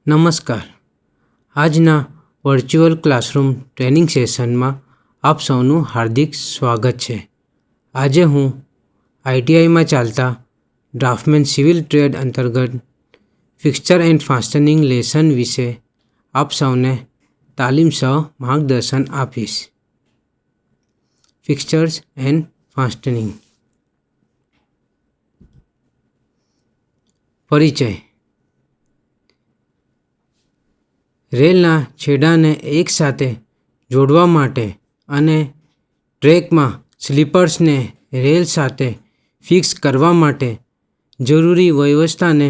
નમસ્કાર. આજના virtual classroom training સેશનમાં આપ સૌનું હાર્દિક સ્વાગત છે. આજે હું આઈટીઆઈમાં ચાલતા ડ્રાફ્ટમેન સિવિલ ટ્રેડ અંતર્ગત ફિક્સચર એન્ડ ફાસ્ટનિંગ લેસન વિશે આપ સૌને તાલીમ સહ માર્ગદર્શન આપીશ. ફિક્સચર્સ એન્ડ ફાસ્ટનિંગ. પરિચય. રેલના છેડાને એકસાથે જોડવા માટે અને ટ્રેકમાં સ્લીપર્સને રેલ સાથે ફિક્સ કરવા માટે જરૂરી વ્યવસ્થાને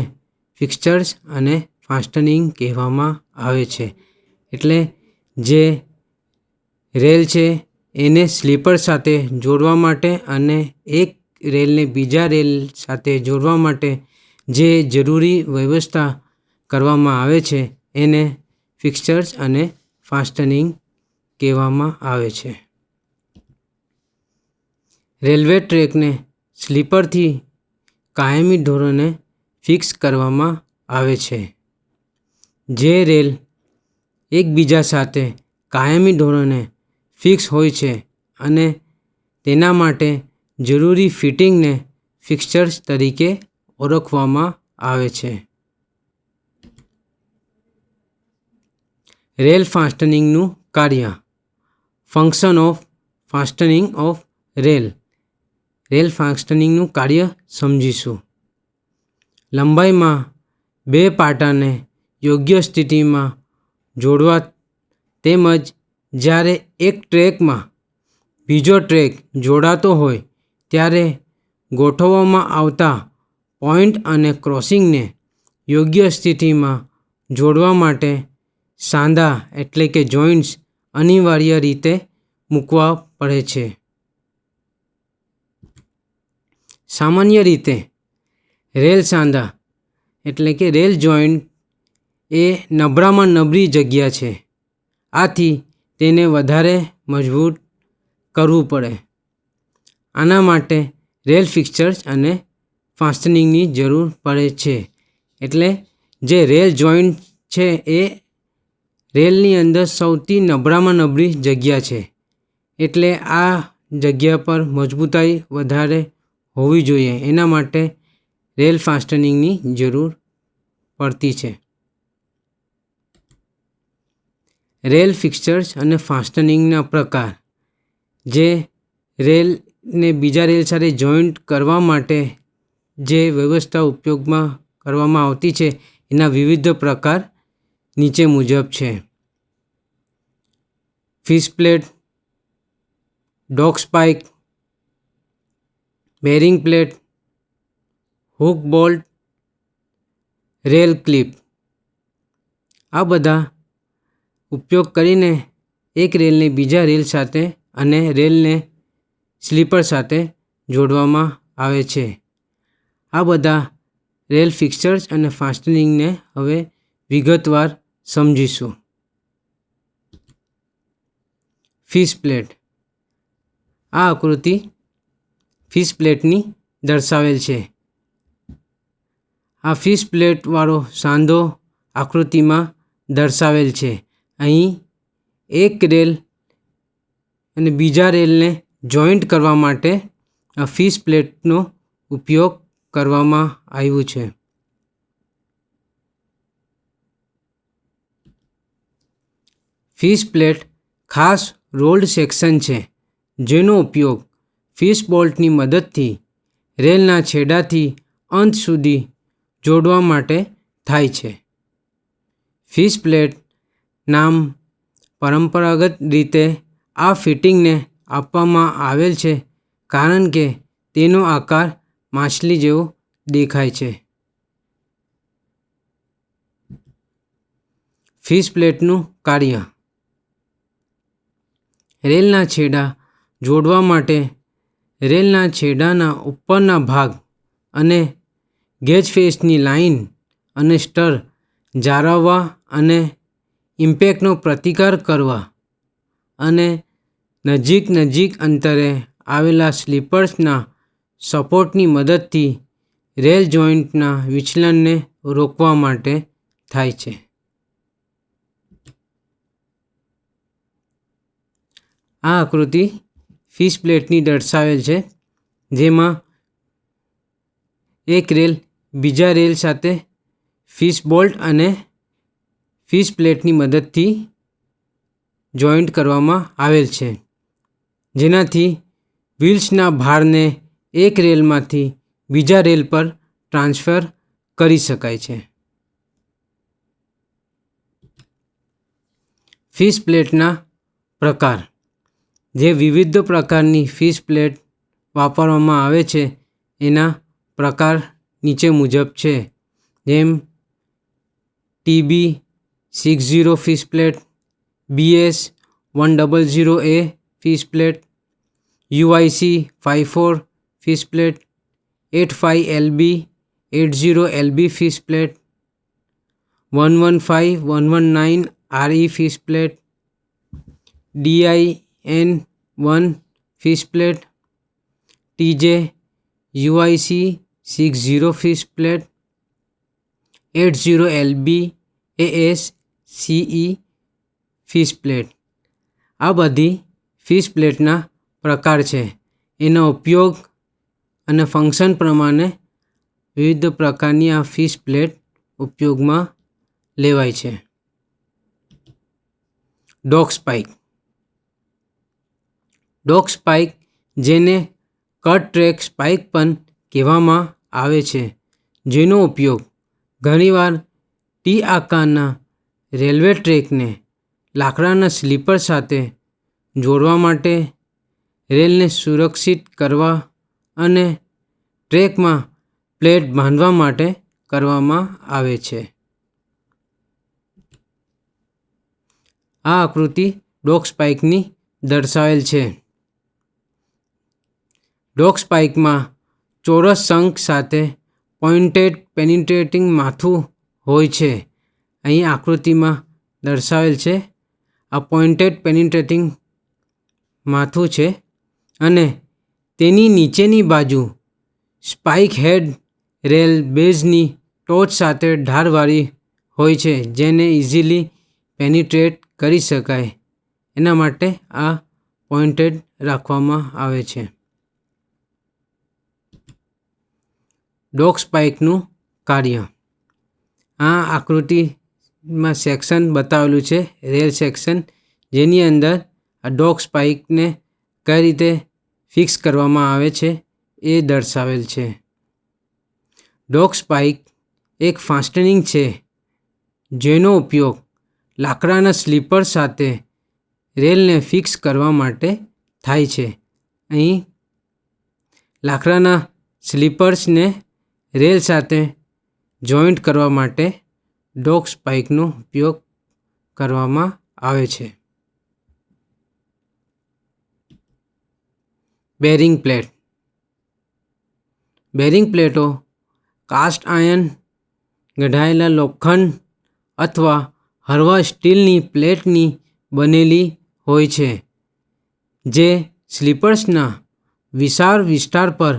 ફિક્સચર્સ અને ફાસ્ટનિંગ કહેવામાં આવે છે. એટલે જે રેલ છે એને સ્લીપર સાથે જોડવા માટે અને એક રેલને બીજા રેલ સાથે જોડવા માટે જે જરૂરી વ્યવસ્થા કરવામાં આવે છે એને ફિક્સચર્સ અને ફાસ્ટનિંગ કહેવામાં આવે છે. રેલવે ટ્રેકને સ્લીપરથી કાયમી ધોરણે ફિક્સ કરવામાં આવે છે. જે રેલ એકબીજા સાથે કાયમી ધોરણે ફિક્સ હોય છે અને તેના માટે જરૂરી ફિટિંગને ફિક્સચર્સ તરીકે ઓળખવામાં આવે છે. રેલ ફાસ્ટનિંગનું કાર્ય. Function of fastening of rail. Rail ફાસ્ટનિંગનું કાર્ય સમજીશું. લંબાઈમાં બે પાટાને યોગ્ય સ્થિતિમાં જોડવા તેમજ જ્યારે એક ટ્રેકમાં બીજો ટ્રેક જોડાતો હોય ત્યારે ગોઠવવામાં આવતા પોઇન્ટ અને ક્રોસિંગને યોગ્ય સ્થિતિમાં જોડવા માટે સાંધા એટલે કે જોઇન્ટ્સ અનિવાર્ય રીતે મૂકવા પડે છે. સામાન્ય રીતે રેલ સાંધા એટલે કે રેલ જોઇન્ટ એ નબળામાં નબળી જગ્યા છે. આથી તેને વધારે મજબૂત કરવું પડે. આના માટે રેલ ફિક્સચર્સ અને ફાસ્ટનિંગની જરૂર પડે છે. એટલે જે રેલ જોઇન્ટ છે એ રેલની અંદર સૌથી નબળામાં નબળી જગ્યા છે. એટલે આ જગ્યા પર મજબૂતાઈ વધારે હોવી જોઈએ. એના માટે રેલ ફાસ્ટનિંગની જરૂર પડતી છે. રેલ ફિક્સચર્સ અને ફાસ્ટનિંગના પ્રકાર. જે રેલને બીજા રેલ સાથે જોઈન્ટ કરવા માટે જે વ્યવસ્થા ઉપયોગમાં કરવામાં આવતી છે એના વિવિધ પ્રકાર નીચે મુજબ છે. Fix plate, dog spike, bearing plate, hook bolt, rail clip. આ બધા ઉપયોગ કરીને એક રેલને બીજા રેલ સાથે અને રેલને સ્લીપર સાથે જોડવામાં આવે છે. આ બધા રેલ ફિક્સચર્સ અને ફાસ્ટનિંગને હવે વિગતવાર સમજીશું. Fix plate. આ આકૃતિ ફિક્સ પ્લેટની દર્શાવેલ છે. આ ફિક્સ પ્લેટ વાળો સાંધો આકૃતિમાં દર્શાવેલ છે. અહીં એક રેલ અને બીજા રેલને જોઈન્ટ કરવા માટે આ ફિક્સ પ્લેટનો ઉપયોગ કરવામાં આવ્યું છે. ફિક્સ પ્લેટ ખાસ રોલ્ડ સેક્શન છે જેનો ઉપયોગ ફિક્સ બોલ્ટની મદદથી રેલના છેડાથી અંત સુધી જોડવા માટે થાય છે. ફિક્સ પ્લેટ નામ પરંપરાગત રીતે આ ફિટિંગને આપવામાં આવેલ છે કારણ કે તેનો આકાર માછલી જેવો દેખાય છે. ફિક્સ પ્લેટનું કાર્ય. રેલના છેડા જોડવા માટે રેલના છેડાના ઉપરના ભાગ અને ગેજ ફેસની લાઇન અને સ્ટર જાળવવા અને ઇમ્પેક્ટનો પ્રતિકાર કરવા અને નજીક અંતરે આવેલા સ્લીપર્સના સપોર્ટની મદદથી રેલ જોઇન્ટના વિચલનને રોકવા માટે થાય છે. આ આકૃતિ ફિશ પ્લેટની દર્શાવેલ છે, જેમાં એક રેલ બીજા રેલ સાથે ફિશ બોલ્ટ અને ફિશ પ્લેટની મદદથી જોઈન્ટ કરવામાં આવેલ છે, જેનાથી વ્હીલ્સના ભારને એક રેલમાંથી બીજા રેલ પર ટ્રાન્સફર કરી શકાય છે. ફિશ પ્લેટના પ્રકાર. જે વિવિધ પ્રકારની ફિશ પ્લેટ વાપરવામાં આવે છે એના પ્રકાર નીચે મુજબ છે, જેમ TB60 fish plate, BS100A fish plate, UIC54 fish plate, 85LB 80LB fish plate, 115-119 RE fish plate, DIN1 fish plate, TJ UIC60 fish plate, 80LB ASCE fish plate. આ બધી ફિશ પ્લેટના પ્રકાર છે. એનો ઉપયોગ અને ફંક્શન પ્રમાણે વિવિધ પ્રકારની આ ફિશ પ્લેટ ઉપયોગમાં લેવાય છે. ડોક સ્પાઇક. ડોક સ્પાઇક, જેને કટ ટ્રેક સ્પાઇક પણ કહેવામાં આવે છે, જેનો ઉપયોગ ઘણીવાર ટી આકારના રેલવે ટ્રેકને લાકડાના સ્લીપર સાથે જોડવા માટે, રેલને સુરક્ષિત કરવા અને ટ્રેકમાં પ્લેટ બાંધવા માટે કરવામાં આવે છે. આ આકૃતિ ડોક સ્પાઇકની દર્શાવેલ છે. ડોક સ્પાઇકમાં ચોરસ શંખ સાથે પોઇન્ટેડ પેનિટ્રેટિંગ માથું હોય છે. અહીં આકૃતિમાં દર્શાવેલ છે. આ પોઇન્ટેડ પેનિટ્રેટિંગ માથું છે અને તેની નીચેની બાજુ સ્પાઇક હેડ રેલ બેઝની ટોચ સાથે ધારવાળી હોય છે, જેને ઇઝીલી પેનિટ્રેટ કરી શકાય એના માટે આ પોઇન્ટેડ રાખવામાં આવે છે. ડોક સ્પાઇકનું કાર્ય. આ આકૃતિમાં સેક્શન બતાવેલું છે, રેલ સેક્શન, જેની અંદર આ ડોક સ્પાઇકને કઈ રીતે ફિક્સ કરવામાં આવે છે એ દર્શાવેલ છે. ડોક સ્પાઇક એક ફાસ્ટનિંગ છે, જેનો ઉપયોગ લાકડાના સ્લીપર સાથે રેલને ફિક્સ કરવા માટે થાય છે. અહીં લાકડાના સ્લીપર્સને રેલ સાથે જોઈન્ટ કરવા માટે ડોક સ્પાઇકનો ઉપયોગ કરવામાં આવે છે. Bearing plate. બેરિંગ પ્લેટો કાસ્ટ આયર્ન, ગઢાયેલા લોખંડ અથવા હળવા સ્ટીલની પ્લેટની બનેલી હોય છે, જે સ્લીપર્સના વિશાળ વિસ્તાર પર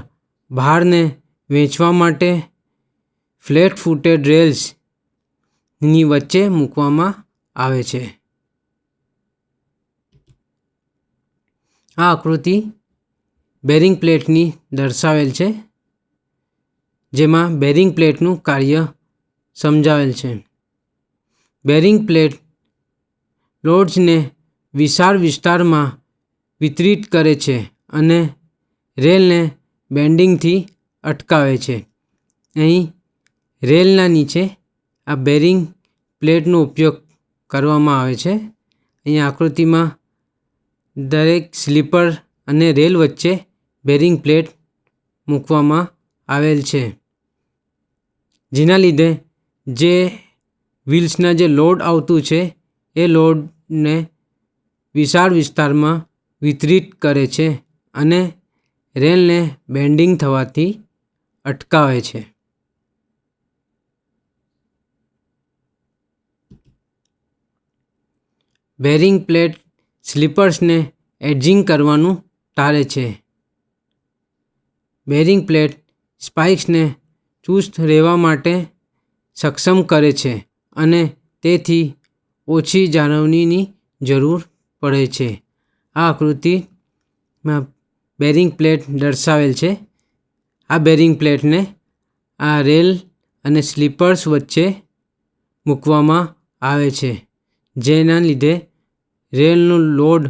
ભારને વહેંચવા માટે ફ્લેટ ફૂટેડ રેલ્સની વચ્ચે મૂકવામાં આવે છે. આ આકૃતિ બેરિંગ પ્લેટની દર્શાવેલ છે, જેમાં બેરિંગ પ્લેટનું કાર્ય સમજાવેલ છે. બેરિંગ પ્લેટ લોડ્સને વિશાળ વિસ્તારમાં વિતરિત કરે છે અને રેલને બેન્ડિંગથી અટકાવે છે. અહીં રેલના નીચે આ બેરિંગ પ્લેટનો ઉપયોગ કરવામાં આવે છે. અહીં આકૃતિમાં દરેક સ્લીપર અને રેલ વચ્ચે બેરિંગ પ્લેટ મૂકવામાં આવેલ છે, જેના લીધે જે વ્હીલ્સના જે લોડ આવતું છે એ લોડને વિશાળ વિસ્તારમાં વિતરિત કરે છે અને રેલને બેન્ડિંગ થવાથી અટકાવે છે. બેરિંગ પ્લેટ સ્લીપર્સને એડજિંગ કરવાનું ટાળે છે. બેરિંગ પ્લેટ સ્પાઇક્સને ચુસ્ત રહેવા માટે સક્ષમ કરે છે અને તેથી ઓછી જાળવણીની જરૂર પડે છે. આ આકૃતિમાં બેરિંગ પ્લેટ દર્શાવેલ છે. આ બેરિંગ પ્લેટને આ રેલ અને સ્લીપર્સ વચ્ચે મૂકવામાં આવે છે, જેના લીધે રેલનો લોડ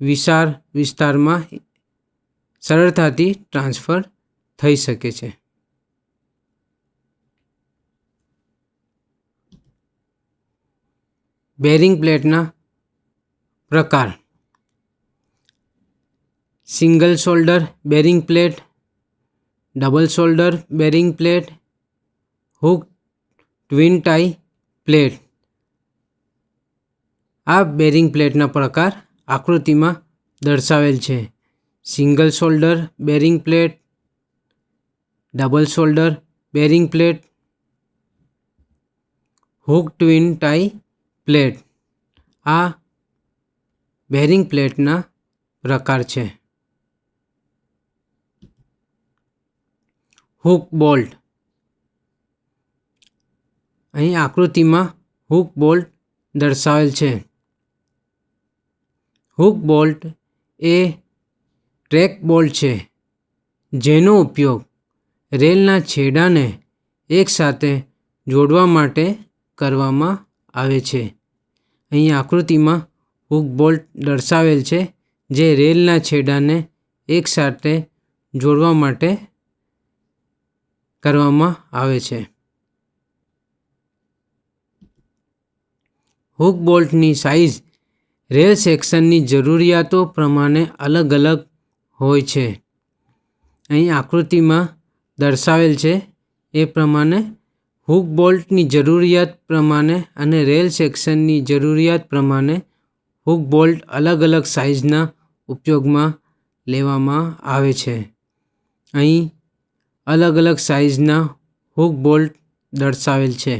વિશાળ વિસ્તારમાં સરળતાથી ટ્રાન્સફર થઈ શકે છે. બેરિંગ પ્લેટના પ્રકાર: single shoulder bearing plate, double shoulder bearing plate, hook twin tie plate. આ બેરિંગ પ્લેટના પ્રકાર આકૃતિમાં દર્શાવેલ છે. Single shoulder bearing plate, double shoulder bearing plate, hook twin tie plate. આ બેરિંગ પ્લેટના પ્રકાર છે. Hook bolt. અહીં આકૃતિમાં હુક બોલ્ટ દર્શાવેલ છે. હુક બોલ્ટ એ ટ્રેક બોલ્ટ છે, જેનો ઉપયોગ રેલના છેડાને એકસાથે જોડવા માટે કરવામાં આવે છે. અહીં આકૃતિમાં હુક બોલ્ટ દર્શાવેલ છે, જે રેલના છેડાને એકસાથે જોડવા માટે કરવામાં આવે છે. હુક બોલ્ટની સાઇઝ રેલ સેક્શનની જરૂરિયાતો પ્રમાણે અલગ અલગ હોય છે. અહીં આકૃતિમાં દર્શાવેલ છે એ પ્રમાણે હુક બોલ્ટની જરૂરિયાત પ્રમાણે અને રેલ સેક્શનની જરૂરિયાત પ્રમાણે હુક બોલ્ટ અલગ અલગ સાઇઝના ઉપયોગમાં લેવામાં આવે છે. અહીં અલગ અલગ સાઇઝના હુક બોલ્ટ દર્શાવેલ છે.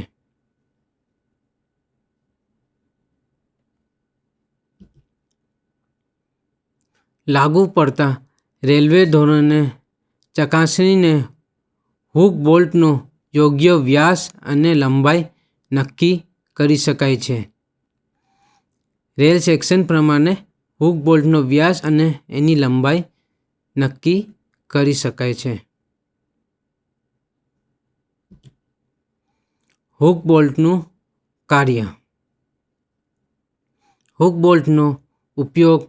લાગુ પડતા રેલવે ધોરણને ચકાસીને હુક બોલ્ટનો યોગ્ય વ્યાસ અને લંબાઈ નક્કી કરી શકાય છે. રેલ સેક્શન પ્રમાણે હુક બોલ્ટનો વ્યાસ અને એની લંબાઈ નક્કી કરી શકાય છે. હુક બોલ્ટનું કાર્ય: હુક બોલ્ટનો ઉપયોગ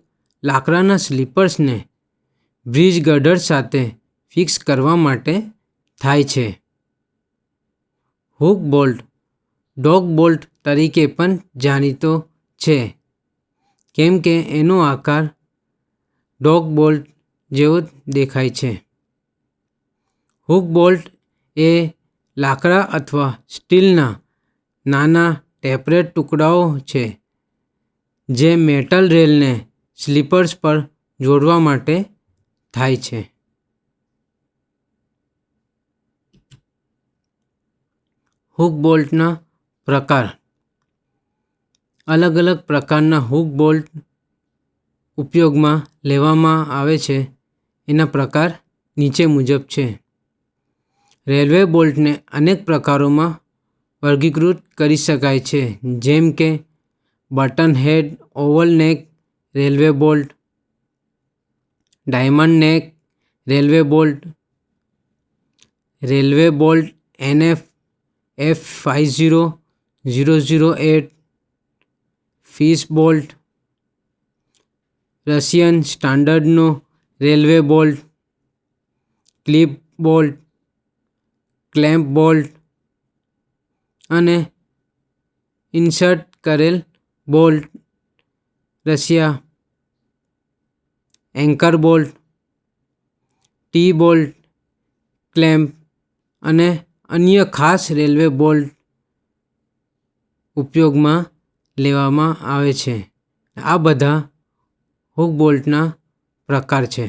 લાકડાના સ્લીપર્સને બ્રિજ ગર્ડર સાથે ફિક્સ કરવા માટે થાય છે. હુક બોલ્ટ ડોગ બોલ્ટ તરીકે પણ જાણીતો છે, કેમ કે એનો આકાર ડોગ બોલ્ટ જેવો દેખાય છે. હુક બોલ્ટ એ લાકડા અથવા સ્ટીલના નાના ટેપરેડ ટુકડાઓ છે, જે મેટલ રેલને સ્લીપર્સ પર જોડવા માટે થાય છે. હુક બોલ્ટના પ્રકાર: અલગ અલગ પ્રકારના હુક બોલ્ટ ઉપયોગમાં લેવામાં આવે છે. એના પ્રકાર નીચે મુજબ છે. રેલવે બોલ્ટને અનેક પ્રકારોમાં વર્ગીકૃત કરી શકાય છે, જેમ કે button head oval neck railway bolt, diamond neck railway bolt, railway bolt NF F50008, fish bolt, Russian સ્ટાન્ડર્ડનો railway bolt, clip bolt, clamp bolt અને ઇન્સર્ટ કરેલ bolt, Russia anchor bolt, T bolt, clamp અને અન્ય ખાસ railway bolt ઉપયોગમાં લેવામાં આવે છે. આ બધા હુક બોલ્ટના પ્રકાર છે.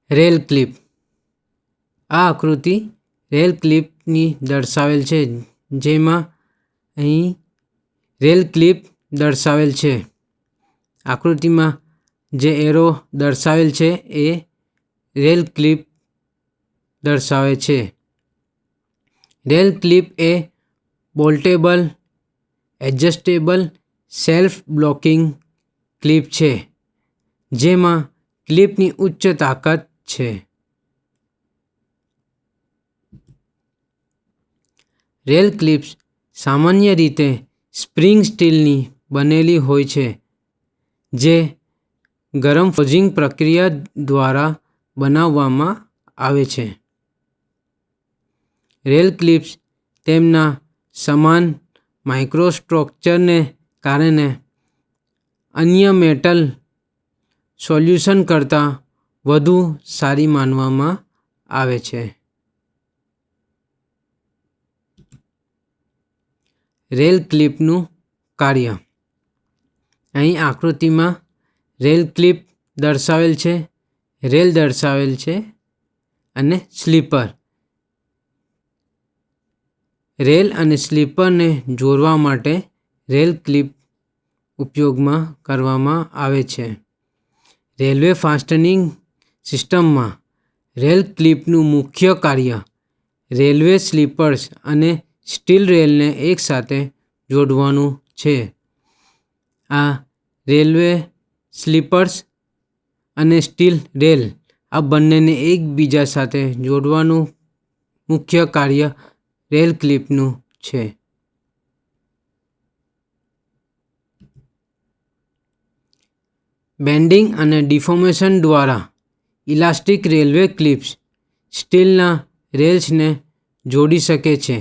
રેલ ક્લિપ: આ આકૃતિ રેલ ક્લિપની દર્શાવેલ છે, જેમાં અહીં રેલ ક્લિપ દર્શાવેલ છે. આકૃતિમાં જે એરો દર્શાવેલ છે એ રેલ ક્લિપ દર્શાવે છે. રેલ ક્લિપ એ બોલ્ટેબલ એડજસ્ટેબલ સેલ્ફ બ્લોકિંગ ક્લિપ છે, જેમાં ક્લિપની ઉચ્ચ તાકાત છે. રેલ ક્લિપ્સ સામાન્ય રીતે સ્પ્રિંગ સ્ટીલની બનેલી હોય છે, જે ગરમ ફોર્જિંગ પ્રક્રિયા દ્વારા બનાવવામાં આવે છે. રેલ ક્લિપ્સ તેમના સમાન માઇક્રોસ્ટ્રક્ચરને કારણે અન્ય મેટલ સોલ્યુશન કરતાં વધુ સારી માનવામાં આવે છે. રેલ ક્લિપનું કાર્ય. અહીં આકૃતિમાં રેલ ક્લિપ દર્શાવેલ છે, રેલ દર્શાવેલ છે અને સ્લીપર. રેલ અને સ્લીપરને જોડવા માટે રેલ ક્લિપ ઉપયોગમાં કરવામાં આવે છે. રેલવે ફાસ્ટનિંગ સિસ્ટમમાં રેલ ક્લિપનું મુખ્ય કાર્ય રેલવે સ્લીપર્સ અને સ્ટીલ રેલને એકસાથે જોડવાનું છે. આ રેલવે સ્લીપર્સ અને સ્ટીલ રેલ આ બંનેને એકબીજા સાથે જોડવાનું મુખ્ય કાર્ય રેલ ક્લિપનું છે. બેન્ડિંગ અને ડિફોર્મેશન દ્વારા ઇલાસ્ટિક રેલવે ક્લિપ્સ સ્ટીલના રેલ્સને જોડી શકે છે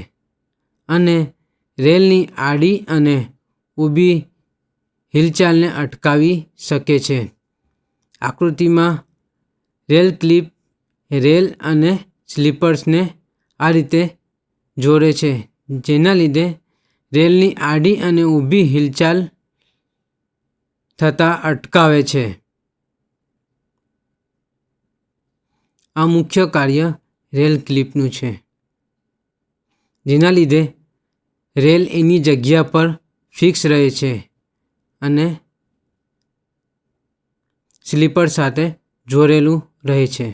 અને રેલની આડી અને ઊભી હિલચાલને અટકાવી શકે છે. આકૃતિમાં રેલ ક્લિપ રેલ અને સ્લીપર્સને આ રીતે જોડે છે, જેના લીધે રેલની આડી અને ઊભી હિલચાલ થતાં અટકાવે છે. આ મુખ્ય કાર્ય રેલ ક્લિપનું છે, જેના લીધે રેલ એની જગ્યા પર ફિક્સ રહે છે અને સ્લીપર સાથે જોડેલું રહે છે.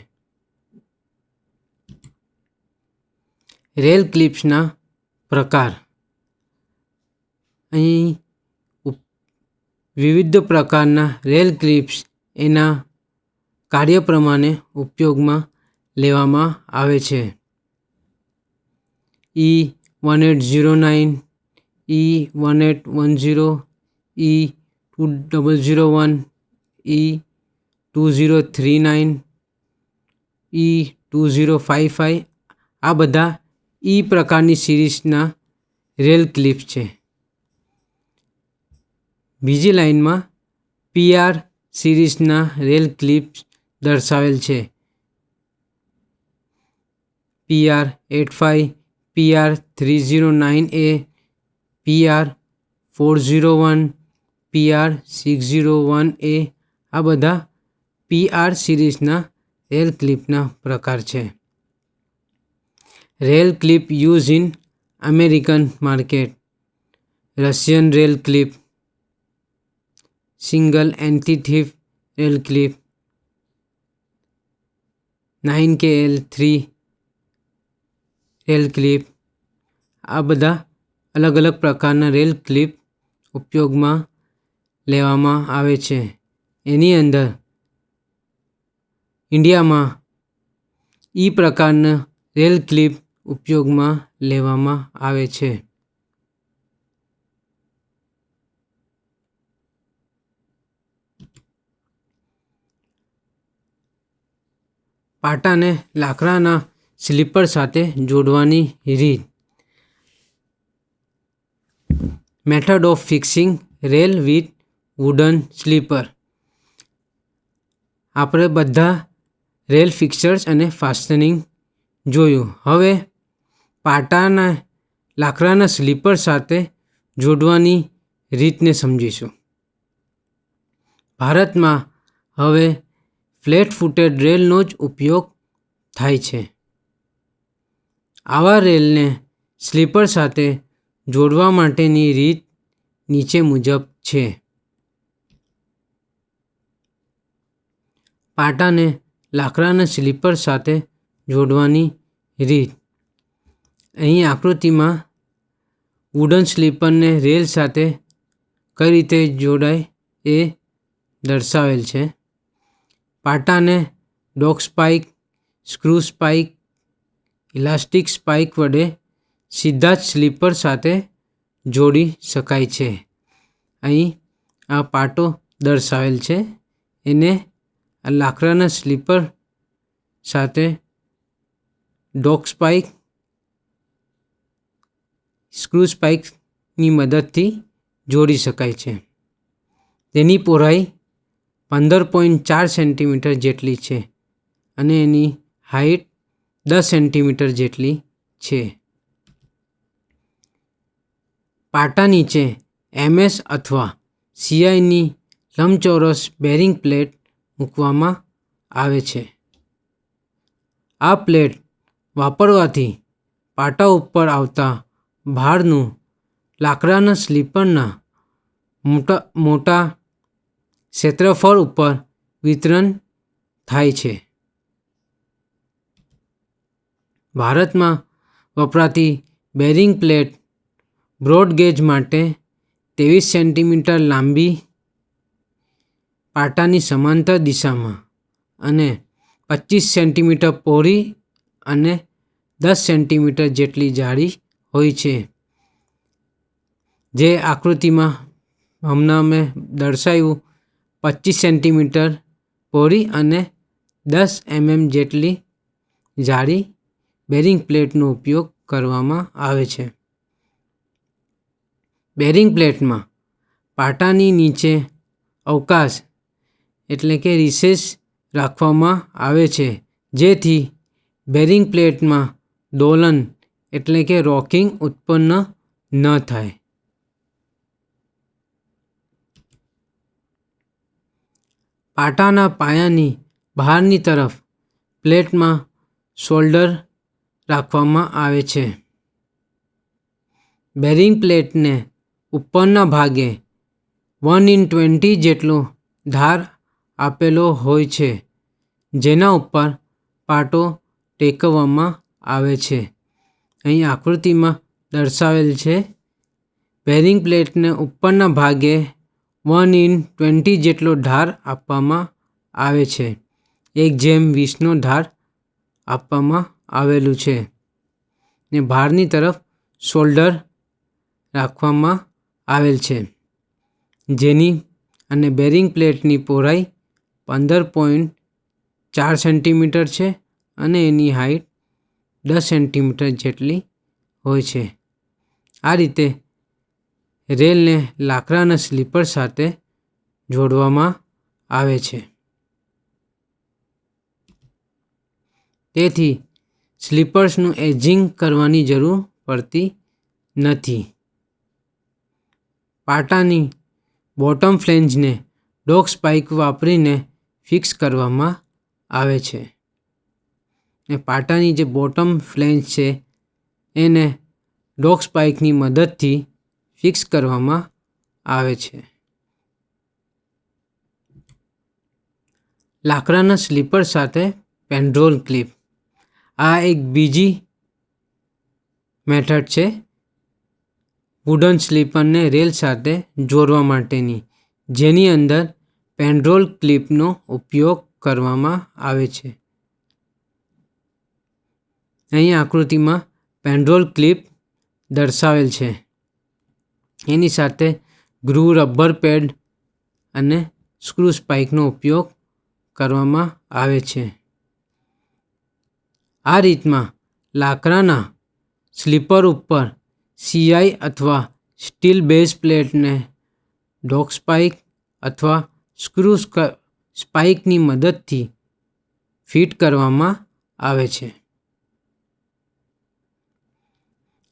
રેલ ક્લિપ્સના પ્રકાર. અહીં વિવિધ પ્રકારના રેલ ક્લિપ્સ એના કાર્ય પ્રમાણે ઉપયોગમાં લેવામાં આવે છે. E1809, E1810, E2001, E2039, E2055 આ બધા E પ્રકારની સિરીઝના રેલ ક્લિપ્સ છે. બીજી લાઇનમાં PR સિરીઝના રેલ ક્લિપ્સ દર્શાવેલ છે. PR85, PR309A, PR401, PR601A આ બધા PR સિરીઝના રેલ ક્લિપના પ્રકાર છે. Rail clip use in American market. Russian rail clip, single એન્ટિટીવ rail clip, 9KL3 rail clip આ બધા અલગ અલગ પ્રકારના રેલ ક્લિપ ઉપયોગમાં લેવામાં આવે છે. એની અંદર ઇન્ડિયામાં E પ્રકારના રેલ ક્લિપ ઉપયોગમાં લેવામાં આવે છે. પાટાને લાકડાના સ્લીપર સાથે જોડવાની રીત. Method of fixing rail with wooden sleeper. આપણે બધા રેલ ફિક્સર્સ અને ફાસ્ટનિંગ જોયું. હવે પાટાના લાકડાના સ્લીપર સાથે જોડવાની રીતને સમજીશું. ભારતમાં હવે ફ્લેટ ફૂટેડ રેલનો જ ઉપયોગ થાય છે. આવા રેલને સ્લીપર સાથે જોડવા માટેની રીત નીચે મુજબ છે. પાટાને લાકડાના સ્લીપર સાથે જોડવાની રીત. અહીં આકૃતિમાં વુડન સ્લીપરને રેલ સાથે કઈ રીતે જોડાય એ દર્શાવેલ છે. પાટાને dog spike, screw spike, elastic spike વડે સીધા જ સ્લીપર સાથે જોડી શકાય છે. અહીં આ પાટો દર્શાવેલ છે, એને આ લાકડાના સ્લીપર સાથે ડોગ સ્પાઇક, સ્ક્રૂ સ્પાઇકની મદદથી જોડી શકાય છે. તેની પહોળાઈ 15.4 સેન્ટીમીટર જેટલી છે અને એની હાઇટ 10 સેન્ટીમીટર જેટલી છે. પાટા નીચે MS અથવા CIની લંબચોરસ બેરિંગ પ્લેટ મૂકવામાં આવે છે. આ પ્લેટ વાપરવાથી પાટા ઉપર આવતા ભારનું લાકડાના સ્લીપરના મોટા ક્ષેત્રફળ ઉપર વિતરણ થાય છે. ભારતમાં વપરાતી બેરિંગ પ્લેટ બ્રોડ ગેજ માટે 23 સેન્ટીમીટર લાંબી, પાટાની સમાંતર દિશામાં અને 25 સેન્ટીમીટર પહોળી અને 10 સેન્ટીમીટર જેટલી જાડી હોય છે. જે આકૃતિમાં હમણાં મેં દર્શાવ્યું 25 સેન્ટીમીટર પહોળી અને 10 mm જેટલી જાડી બેરિંગ પ્લેટનો ઉપયોગ કરવામાં આવે છે. બેરિંગ પ્લેટમાં પાટાની નીચે અવકાશ એટલે કે રિસેસ રાખવામાં આવે છે, જેથી બેરિંગ પ્લેટમાં દોલન એટલે કે રોકિંગ ઉત્પન્ન ન થાય. પાટાના પાયાની બહારની તરફ પ્લેટમાં શોલ્ડર રાખવામાં આવે છે. બેરિંગ પ્લેટને ઉપરના ભાગે 1/20 જેટલો ધાર આપેલો હોય છે, જેના ઉપર પાટો ટેકવવામાં આવે છે. અહીં આકૃતિમાં દર્શાવેલ છે. બેરિંગ પ્લેટને ઉપરના ભાગે 1/20 જેટલો ધાર આપવામાં આવે છે. 1/20નો ધાર આપવામાં આવેલું છે ને બહારની તરફ શોલ્ડર રાખવામાં આવેલ છે, જેની અને બેરિંગ પ્લેટની પહોળાઈ 15.4 સેન્ટીમીટર છે અને એની હાઇટ 10 સેન્ટીમીટર જેટલી હોય છે. આ રીતે રેલને લાકડાના સ્લીપર સાથે જોડવામાં આવે છે. તેથી સ્લીપર્સનું એજિંગ કરવાની જરૂર પડતી નથી. પાટાની બોટમ ફ્લેંજને ડોગ સ્પાઇક વાપરીને ફિક્સ કરવામાં આવે છે. ને પાટાની જે બોટમ ફ્લેંજ છે એને ડોગ સ્પાઇકની મદદથી ફિક્સ કરવામાં આવે છે. લાકડાના સ્લીપર સાથે પેન્ડ્રોલ ક્લિપ. આ એક બીજી મેથડ છે વુડન સ્લીપરને રેલ સાથે જોડવા માટેની, જેની અંદર પેન્ડ્રોલ ક્લિપનો ઉપયોગ કરવામાં આવે છે. અહીં આકૃતિમાં પેન્ડ્રોલ ક્લિપ દર્શાવેલ છે. એની સાથે ગ્રૂ, રબર પેડ અને સ્ક્રૂ સ્પાઇકનો ઉપયોગ કરવામાં આવે છે. આ રીતમાં લાકડાના સ્લીપર ઉપર CI અથવા સ્ટીલ બેઝ પ્લેટને ડોગ સ્પાઇક અથવા સ્ક્રૂ સ્પાઇકની મદદથી ફિટ કરવામાં આવે છે.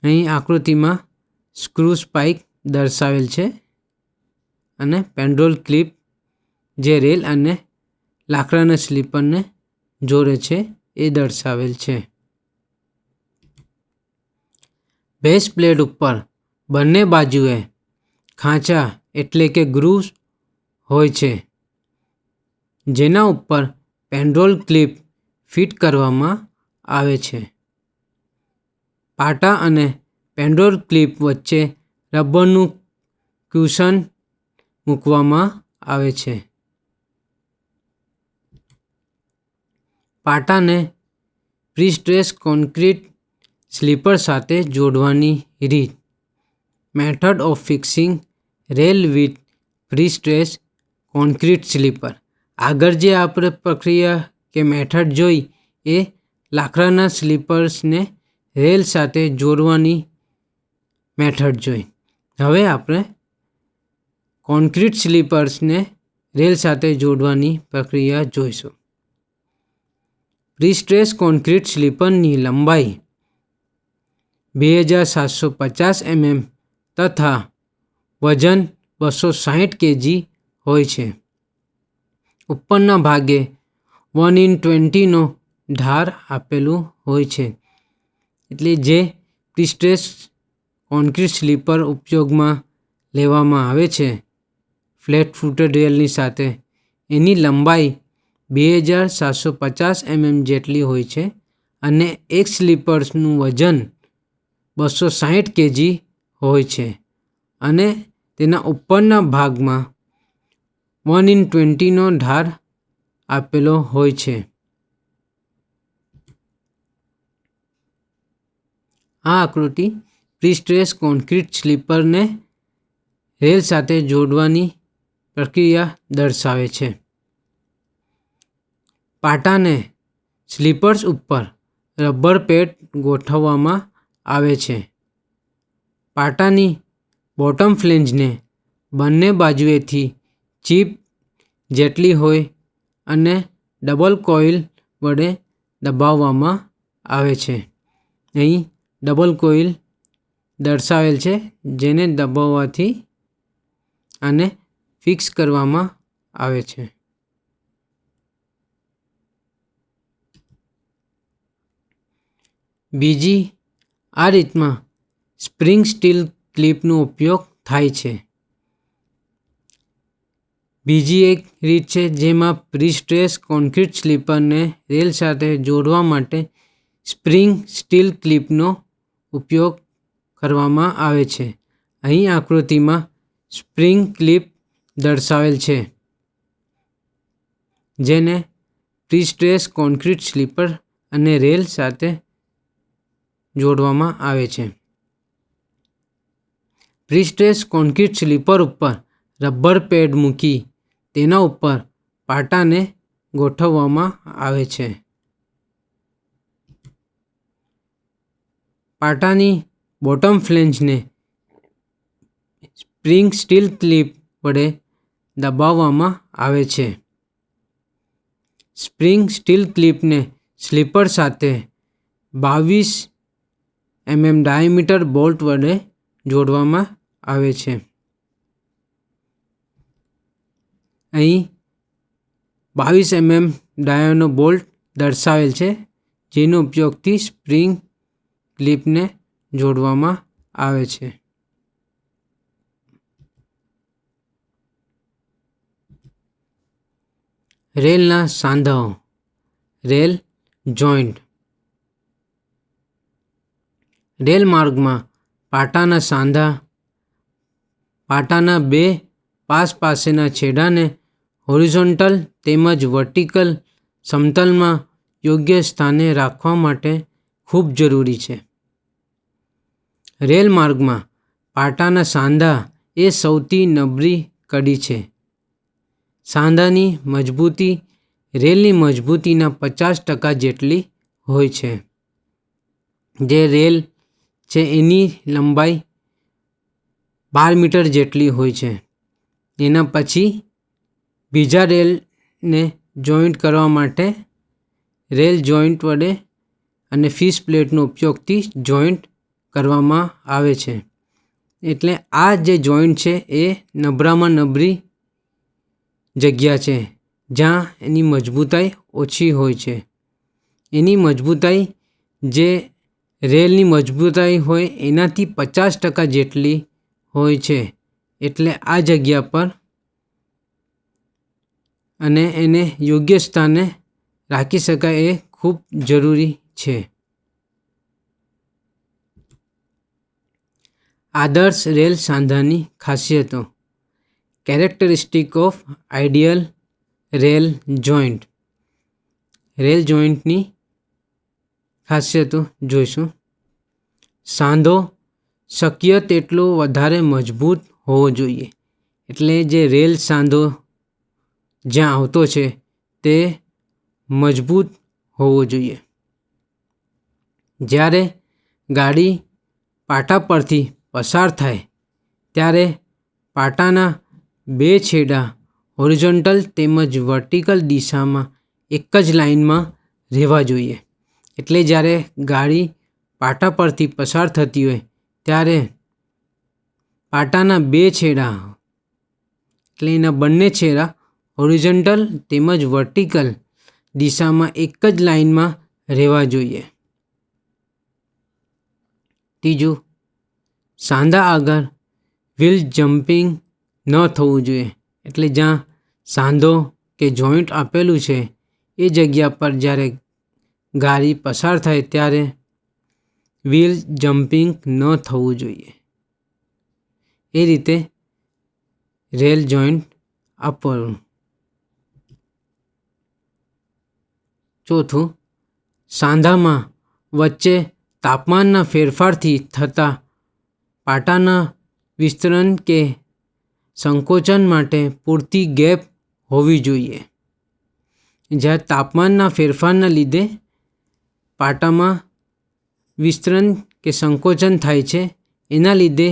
અહીં આકૃતિમાં સ્ક્રૂ સ્પાઇક દર્શાવેલ છે અને પેન્ડ્રોલ ક્લિપ જે રેલ અને લાકડાના સ્લીપરને જોડે છે એ દર્શાવેલ છે. બેઝ પ્લેટ ઉપર બંને બાજુએ ખાંચા એટલે કે ગ્રૂવ્સ હોય છે, જેના ઉપર પેન્ડ્રોલ ક્લિપ ફિટ કરવામાં આવે છે. પાટા અને પેન્ડોર ક્લિપ વચ્ચે રબરનું ક્યુશન મૂકવામાં આવે છે. પાટાને પ્રી-સ્ટ્રેસ કોન્ક્રીટ સ્લીપર સાથે જોડવાની રીત. Method of fixing rail with pre-stress concrete sleeper. આગળ જે આપણે પ્રક્રિયા કે મેથડ જોઈ એ લાકડાના સ્લીપર્સને રેલ સાથે જોડવાની મેથડ જોઈ. હવે આપણે કોન્ક્રીટ સ્લીપર્સને રેલ સાથે જોડવાની પ્રક્રિયા જોઈશું. પ્રી-સ્ટ્રેસ કોન્ક્રીટ સ્લીપરની લંબાઈ 2750 mm તથા વજન 260 kg હોય છે. ઉપરના ભાગે 1:20નો ધાર આપેલું હોય છે. એટલે જે પ્રી-સ્ટ્રેસ કોન્ક્રીટ સ્લીપર ઉપયોગમાં લેવામાં આવે છે ફ્લેટ ફૂટેડ રેલની સાથે, એની લંબાઈ 2750 mm જેટલી હોય છે અને એક સ્લીપર્સનું વજન 260 kg હોય છે અને તેના ઉપરના ભાગમાં 1:20નો ધાર આપેલો હોય છે. આ આકૃતિ પ્રી-સ્ટ્રેસ કોન્ક્રીટ સ્લીપરને રેલ સાથે જોડવાની પ્રક્રિયા દર્શાવે છે. પાટાને સ્લીપર્સ ઉપર રબર પેડ ગોઠવવામાં આવે છે. પાટાની બોટમ ફ્લેંજને બંને બાજુએથી ચીપ જેટલી હોય અને ડબલ કોઇલ વડે દબાવવામાં આવે છે. અહીં ડબલ કોઇલ દર્શાવેલ છે જેને દબાવવાથી આને ફિક્સ કરવામાં આવે છે. બીજી આ રીતમાં સ્પ્રિંગ સ્ટીલ ક્લિપનો ઉપયોગ થાય છે. બીજી એક રીત છે જેમાં પ્રી-સ્ટ્રેસ કોન્ક્રીટ સ્લીપરને રેલ સાથે જોડવા માટે સ્પ્રિંગ સ્ટીલ ક્લિપનો ઉપયોગ કરવામાં આવે છે. અહીં આકૃતિમાં સ્પ્રિંગ ક્લિપ દર્શાવેલ છે જેને પ્રી-સ્ટ્રેસ કોન્ક્રીટ સ્લીપર અને રેલ સાથે જોડવામાં આવે છે. પ્રી-સ્ટ્રેસ કોન્ક્રીટ સ્લીપર ઉપર રબર પેડ મૂકી તેના ઉપર પાટાને ગોઠવવામાં આવે છે. પાટાની બોટમ ફ્લેંજને સ્પ્રિંગ સ્ટીલ ક્લિપ વડે દબાવવામાં આવે છે. સ્પ્રિંગ સ્ટીલ ક્લિપને સ્લીપર સાથે 22 mm ડાયામીટર બોલ્ટ વડે જોડવામાં આવે છે. અહીં 22 mm ડાયાનો બોલ્ટ દર્શાવેલ છે જેનો ઉપયોગથી સ્પ્રિંગ ક્લિપને જોડવામાં આવે છે. રેલના સાંધાઓ રેલ જોઈન્ટ. રેલ માર્ગમાં પાટાના સાંધા પાટાના બે પાસ પાસેના છેડાને હોરિઝોન્ટલ તેમજ વર્ટિકલ સમતલમાં યોગ્ય સ્થાને રાખવા માટે ખૂબ જરૂરી છે. રેલ માર્ગમાં પાટાના સાંધા એ સૌથી નબળી કડી છે. સાંધાની મજબૂતી રેલની મજબૂતીના 50% જેટલી હોય છે. જે રેલ છે એની લંબાઈ 12 મીટર જેટલી હોય છે. એના પછી બીજા રેલને જોઈન્ટ કરવા માટે રેલ જોઈન્ટ વડે અને ફીસ પ્લેટનો ઉપયોગથી જોઈન્ટ કરવામાં આવે છે. એટલે આ જે જોઈન્ટ છે એ નબળામાં નબળી જગ્યા છે જ્યાં એની મજબૂતાઈ ઓછી હોય છે. એની મજબૂતાઈ જે રેલની મજબૂતાઈ હોય એનાથી 50% જેટલી હોય છે. એટલે આ જગ્યા પર અને એને યોગ્ય સ્થાને રાખી શકાય એ ખૂબ જરૂરી છે. આદર્શ રેલ સાંધાની ખાસિયતો. Characteristic of ideal rail joint. Rail જોઈન્ટની ખાસિયતો જોઈશું. સાંધો શક્ય તેટલો વધારે મજબૂત હોવો જોઈએ. એટલે જે રેલ સાંધો જ્યાં આવતો છે તે મજબૂત હોવો જોઈએ. જ્યારે ગાડી પાટા પરથી પસાર થાય ત્યારે પાટાના બે છેડા હોરિઝોન્ટલ તેમજ વર્ટિકલ દિશામાં એક જ લાઇનમાં રહેવા જોઈએ. એટલે જ્યારે ગાડી પાટા પરથી પસાર થતી હોય ત્યારે પાટાના બે છેડા એટલે એના બંને છેડા હોરિઝોન્ટલ તેમજ વર્ટિકલ દિશામાં એક જ લાઇનમાં રહેવા જોઈએ. ત્રીજું, સાંધા આગળ વ્હીલ જમ્પિંગ ન થવું જોઈએ. એટલે જ્યાં સાંધો કે જોઈન્ટ આપેલું છે એ જગ્યા પર જ્યારે ગાડી પસાર થાય ત્યારે વ્હીલ જમ્પિંગ ન થવું જોઈએ. એ રીતે રેલ જોઈન્ટ આપવાનું. ચોથું, સાંધામાં વચ્ચે તાપમાનના ફેરફારથી થતા પાટાના વિસ્તરણ કે સંકોચન માટે પૂરતી ગેપ હોવી જોઈએ. જ્યારે તાપમાનના ફેરફારના લીધે પાટામાં વિસ્તરણ કે સંકોચન થાય છે એના લીધે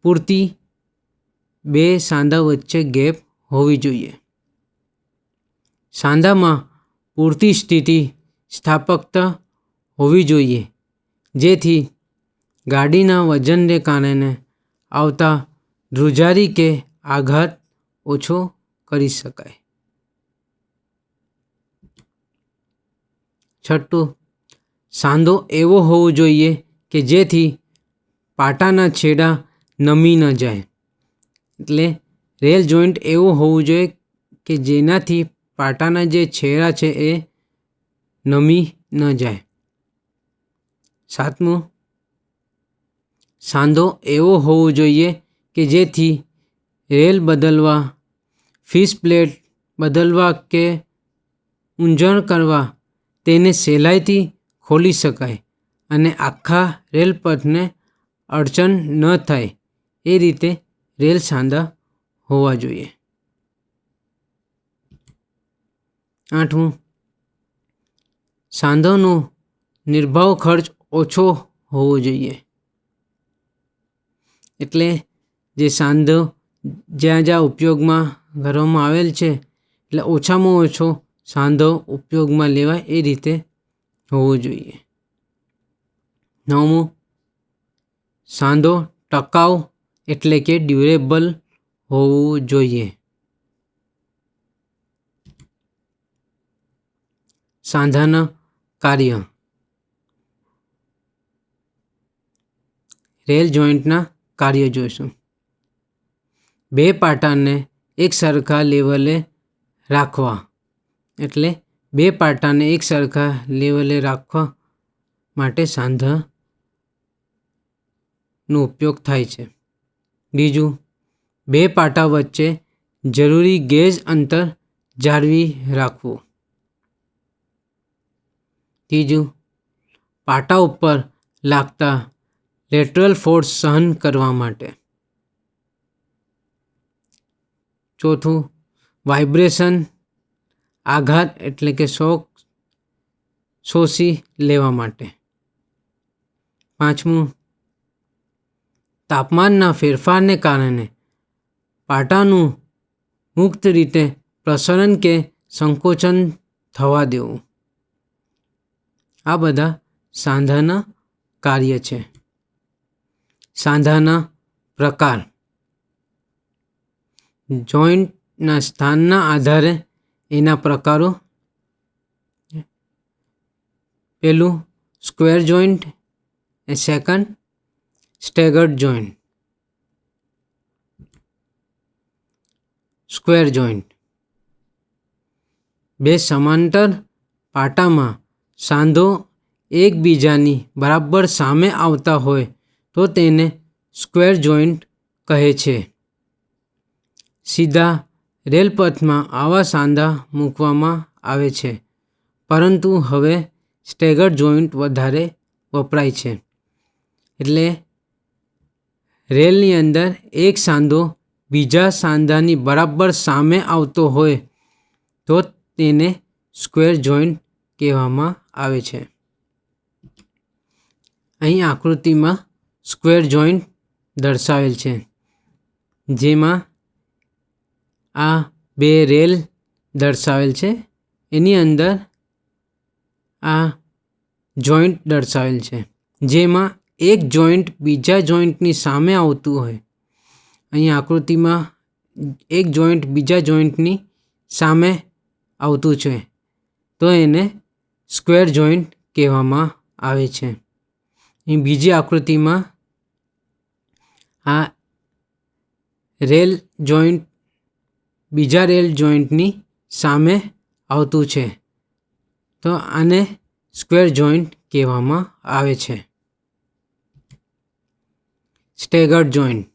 પૂરતી બે સાંધા વચ્ચે ગેપ હોવી જોઈએ. સાંધામાં પૂરતી સ્થાપકતા હોવી જોઈએ જેથી ગાડીના વજનને કારણે આવતા ધ્રુજારી કે આઘાત ઓછો કરી શકાય. છઠ્ઠું, સાંધો એવો હોવો જોઈએ કે જેથી પાટાના છેડા નમી ન જાય. એટલે રેલ જોઈન્ટ એવો હોવું જોઈએ કે જેનાથી પાટાના જે છેડા છે એ નમી ન જાય. સાતમું, સાંધો એવો હોવો જોઈએ કે જેથી રેલ બદલવા, ફીસ પ્લેટ બદલવા કે ઊંજણ કરવા તેને સહેલાઈથી ખોલી શકાય અને આખા રેલપથને અડચણ ન થાય એ રીતે રેલ સાંધા હોવા જોઈએ. આઠમું, સાંધોનો નિર્ભાવ ખર્ચ ઓછો હોવો જોઈએ. એટલે જે સાંધો જ્યાં જ્યાં ઉપયોગમાં કરવામાં આવેલ છે એટલે ઓછામાં ઓછો સાંધો ઉપયોગમાં લેવાય એ રીતે હોવો જોઈએ. નવમું, સાંધો ટકાઉ એટલે કે ડ્યુરેબલ હોવું જોઈએ. સાંધાના કાર્ય. રેલ જોઈન્ટના કાર્ય જોઈશું. બે પાટાને એક સરખા લેવલે રાખવા. એટલે બે પાટાને એક સરખા લેવલે રાખવા માટે સાંધાનો ઉપયોગ થાય છે. બીજું, બે પાટા વચ્ચે જરૂરી ગેજ અંતર જાળવી રાખવું. ત્રીજું, પાટા ઉપર લાગતા લેટરલ ફોર્સ સહન કરવા માટે. ચોથું, વાઇબ્રેશન આઘાત એટલે કે શોક શોષી લેવા માટે. પાંચમું, તાપમાનના ફેરફારને કારણે પાટાનું મુક્ત રીતે પ્રસરણ કે સંકોચન થવા દેવું. આ બધા સાંધાના કાર્ય છે. સાંધાના પ્રકાર. જોઈન્ટના સ્થાનના આધારે એના પ્રકારો. પહેલું square joint, second staggered joint. Square joint બે સમાંતર પાટામાં સાંધો એકબીજાની બરાબર સામે આવતા હોય તો તેને સ્ક્વેર જોઈન્ટ કહે છે. સીધા રેલપથમાં આવા સાંધા મૂકવામાં આવે છે, પરંતુ હવે સ્ટેગર જોઈન્ટ વધારે વપરાય છે. એટલે રેલની અંદર એક સાંધો બીજા સાંધાની બરાબર સામે આવતો હોય તો તેને સ્ક્વેર જોઈન્ટ કહેવામાં આવે છે. અહીં આકૃતિમાં સ્ક્વેર જોઈન્ટ દર્શાવેલ છે, જેમાં આ બે રેલ દર્શાવેલ છે. એની અંદર આ જોઈન્ટ દર્શાવેલ છે, જેમાં એક જોઈન્ટ બીજા જોઈન્ટની સામે આવતું હોય. અહીં આકૃતિમાં એક જોઈન્ટ બીજા જોઈન્ટની સામે આવતું છે, તો એને સ્ક્વેર જોઈન્ટ કહેવામાં આવે છે. અહીં બીજી આકૃતિમાં આ રેલ જોઈન્ટ બીજા રેલ જોઈન્ટની સામે આવતું છે, તો આને સ્ક્વેર જોઈન્ટ કહેવામાં આવે છે. સ્ટેગર્ડ જોઈન્ટ: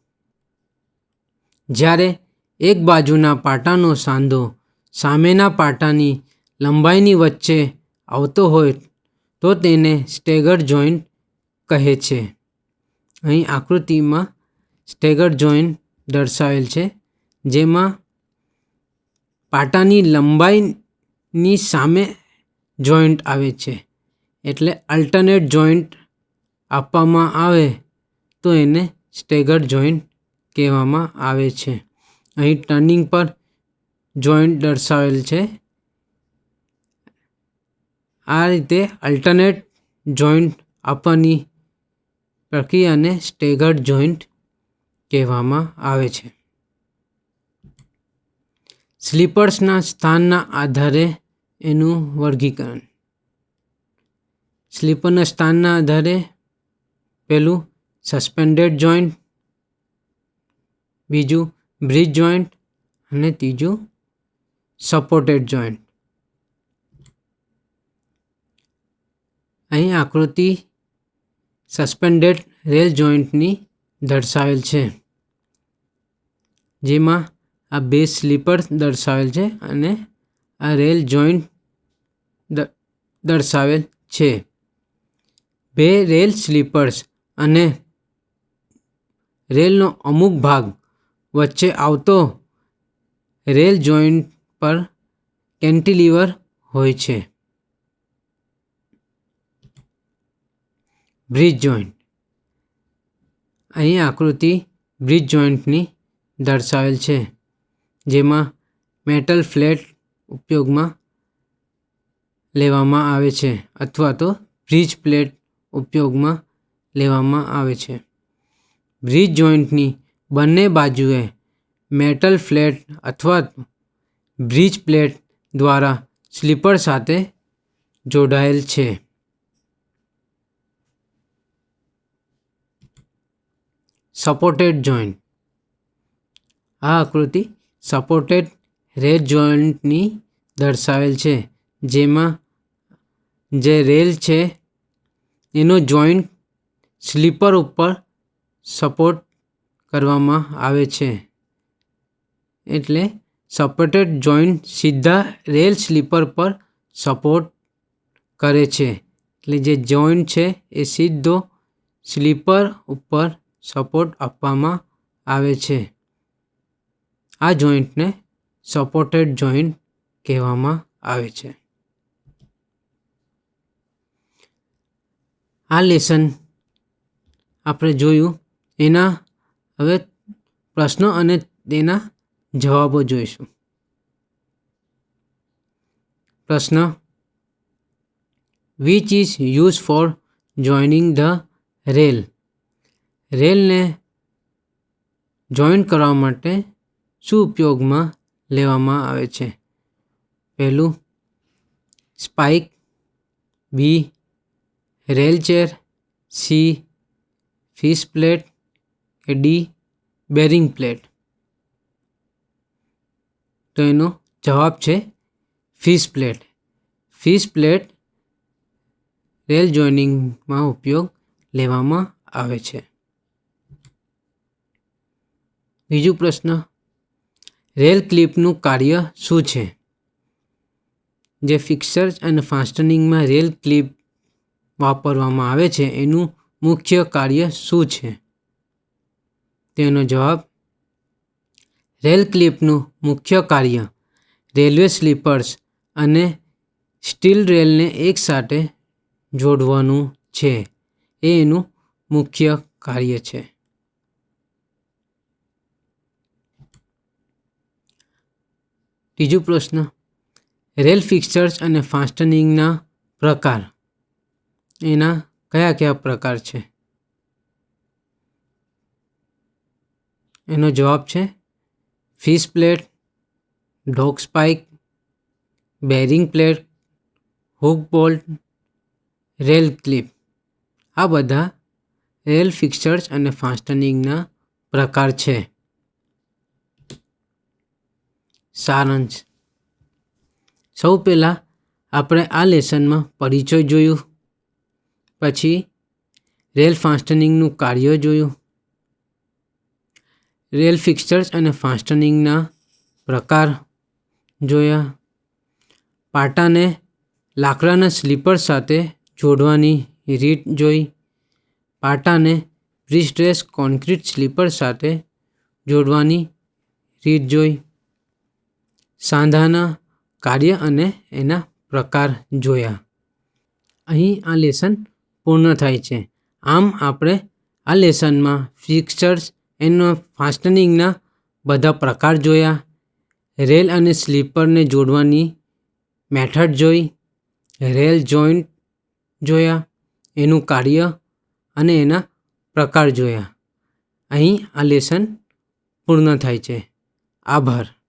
જ્યારે એક બાજુના પાટાનો સાંધો સામેના પાટાની લંબાઈની વચ્ચે આવતો હોય તો તેને સ્ટેગર્ડ જોઈન્ટ કહે છે. અહીં આકૃતિમાં સ્ટેગર્ડ જોઈન્ટ દર્શાવેલ છે, જેમાં પાટાની લંબાઈની સામે જોઈન્ટ આવે છે. એટલે અલ્ટરનેટ જોઈન્ટ આપવામાં આવે તો એને સ્ટેગર્ડ જોઈન્ટ કહેવામાં આવે છે. અહીં ટર્નિંગ પર જોઈન્ટ દર્શાવેલ છે. આ રીતે અલ્ટરનેટ જોઈન્ટ આપવાની પ્રક્રિયાને સ્ટેગર્ડ જોઈન્ટ કહેવામાં આવે છે. સ્લીપર્સના સ્થાનના આધારે એનું વર્ગીકરણ: સ્લીપરના સ્થાનના આધારે પહેલું સસ્પેન્ડેડ જોઈન્ટ, બીજું બ્રિજ જોઈન્ટ અને ત્રીજું સપોર્ટેડ જોઈન્ટ. અહીં આકૃતિ સસ્પેન્ડેડ રેલ જોઈન્ટની દર્શાવેલ છે, જેમાં આ બે સ્લીપર દર્શાવેલ છે અને આ રેલ જોઈન્ટ દર્શાવેલ છે. બે રેલ સ્લીપર્સ અને રેલનો અમુક ભાગ વચ્ચે આવતો રેલ જોઈન્ટ પર કેન્ટિલીવર હોય છે. બ્રિજ જોઈન્ટ: અહીં આકૃતિ બ્રિજ જોઈન્ટની દર્શાવેલ છે, જેમાં મેટલ ફ્લેટ ઉપયોગમાં લેવામાં આવે છે અથવા તો બ્રિજ પ્લેટ ઉપયોગમાં લેવામાં આવે છે. બ્રિજ જોઈન્ટની બંને બાજુએ મેટલ ફ્લેટ અથવા બ્રિજ પ્લેટ દ્વારા સ્લીપર સાથે જોડાયેલ છે. સપોર્ટેડ જોઈન્ટ: આ આકૃતિ સપોર્ટેડ રેલ જોઈન્ટની દર્શાવેલ છે, જેમાં જે રેલ છે એનો જોઈન્ટ સ્લીપર ઉપર સપોર્ટ કરવામાં આવે છે. એટલે સપોર્ટેડ જોઈન્ટ સીધા રેલ સ્લીપર પર સપોર્ટ કરે છે. એટલે જે જોઈન્ટ છે એ સીધો સ્લીપર ઉપર સપોર્ટ આપવામાં આવે છે. આ જોઈન્ટને સપોર્ટેડ જોઈન્ટ કહેવામાં આવે છે. આ લેસન આપણે જોયું, એના હવે પ્રશ્નો અને તેના જવાબો જોઈશું. પ્રશ્ન: which is use for joining the rail? રેલને જોઈન્ટ કરવા માટે શું ઉપયોગમાં લેવામાં આવે છે? પહેલું spike, B rail chair, C fish plate કે ડી બેરિંગ પ્લેટ. તો એનો જવાબ છે fish plate. Fish plate rail જોઇનિંગમાં ઉપયોગ લેવામાં આવે છે. બીજો પ્રશ્ન, રેલ ક્લિપનું કાર્ય શું છે? જે ફિક્સર્સ અને ફાસ્ટનિંગમાં રેલ ક્લિપ વાપરવામાં આવે છે એનું મુખ્ય કાર્ય શું છે? તેનો જવાબ, રેલ ક્લિપનું મુખ્ય કાર્ય રેલવે સ્લીપર્સ અને સ્ટીલ રેલને એકસાથે જોડવાનું છે. એ એનું મુખ્ય કાર્ય છે. ત્રીજો પ્રશ્ન, રેલ ફિક્સર્સ અને ફાસ્ટનિંગના પ્રકાર. એના કયા કયા પ્રકાર છે? એનો જવાબ છે fish plate, dog spike, bearing plate, hook bolt, rail clip. આ બધા રેલ ફિક્સર્સ અને ફાસ્ટનિંગના પ્રકાર છે. સારાંશ. સૌ પહેલાં આપણે આ લેસનમાં પરિચય જોયું, પછી રેલ ફાસ્ટનિંગનું કાર્ય જોયું, રેલ ફિક્સર્સ અને ફાસ્ટનિંગના પ્રકાર જોયા, પાટાને લાકડાના સ્લીપર સાથે જોડવાની રીત જોઈ, પાટાને પ્રી-સ્ટ્રેસ્ડ કોન્ક્રીટ સ્લીપર સાથે જોડવાની રીત જોઈ, સાંધાના કાર્ય અને એના પ્રકાર જોયા. અહીં આ લેસન પૂર્ણ થાય છે. આમ આપણે આ લેસનમાં ફિક્સર્સ એના ફાસ્ટનિંગના બધા પ્રકાર જોયા, રેલ અને સ્લીપરને જોડવાની મેથડ જોઈ, રેલ જોઈન્ટ જોયા, એનું કાર્ય અને એના પ્રકાર જોયા. અહીં આ લેસન પૂર્ણ થાય છે. આભાર.